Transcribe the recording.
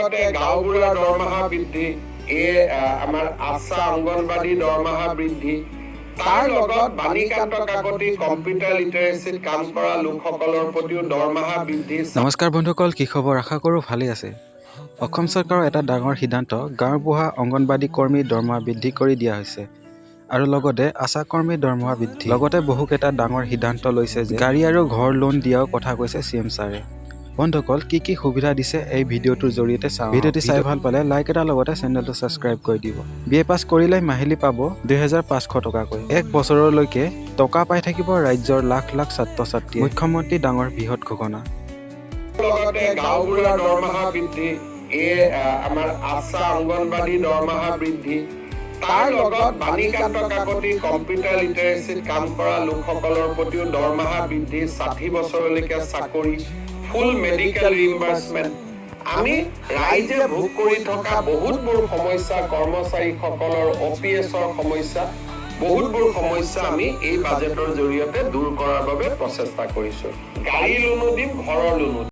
লগতে গাঁওবুঢ়াৰ দৰমহা বৃদ্ধি, আমাৰ আশা অংগনবাড়ী দৰমহা বৃদ্ধি, তাৰ লগত বাণীকান্ত কাকতি কম্পিউটাৰ লিটাৰেচিত কাম কৰা লোকসকলৰ প্ৰতিও দৰমহা বৃদ্ধি। নমস্কাৰ বন্ধুসকল, কি খবৰ? আশা কৰোঁ ভালেই আছে। অসম চৰকাৰৰ এটা ডাঙৰ সিদ্ধান্ত, গাঁওবুঢ়া অংগনবাড়ী কৰ্মীৰ দৰমহা বৃদ্ধি কৰি দিয়া হৈছে আৰু লগতে আশা কৰ্মীৰ দৰমহা বৃদ্ধি। লগতে বহুকেইটা ডাঙৰ সিদ্ধান্ত লৈছে যে গাড়ী আৰু ঘৰ লোন দিয়াও কথা কৈছে CM ছাৰে। বন্ধুসকল, কি সুবিধা দিছে এই ভিডিঅ'টোৰ জৰিয়তে চাওঁ। ভিডিঅ'টো চাই ভাল পালে লাইক এটাৰ লগতে চেনেলটো ছাবস্ক্ৰাইব কৰি দিব। BA পাছ কৰিলে মাহিলী পাব 2500 টকাকৈ। 1 বছৰলৈকে টকা পাই থাকিব ৰাজ্যৰ লাখ লাখ ছাত্ৰ ছাত্ৰী। মুখ্যমন্ত্ৰী ডাঙৰ বৃহৎ ঘোষণা। লগতে গাঁওবুঢ়াৰ দৰমহা বৃদ্ধি, আমাৰ আশা অংগনবাড়ী দৰমহা বৃদ্ধি, তাৰ লগত বাণীকান্ত কাকতি কম্পিউটাৰ লিটাৰেচিত কাম কৰা লোকসকলৰ প্ৰতিও দৰমহা বৃদ্ধি, 60 বছৰলৈকে চাকৰি, ফুল মেডিকেল ৰিইম্বাৰ্চমেণ্ট। আমি ৰাইজে ভোগ কৰি থকা বহুতবোৰ সমস্যা, কৰ্মচাৰীসকলৰ OPS-ৰ সমস্যা, বহুতবোৰ সমস্যা আমি এই বাজেটৰ জৰিয়তে দূৰ কৰাৰ বাবে প্ৰচেষ্টা কৰিছোঁ। গাড়ী লোনো দিম, ঘৰৰ লোনো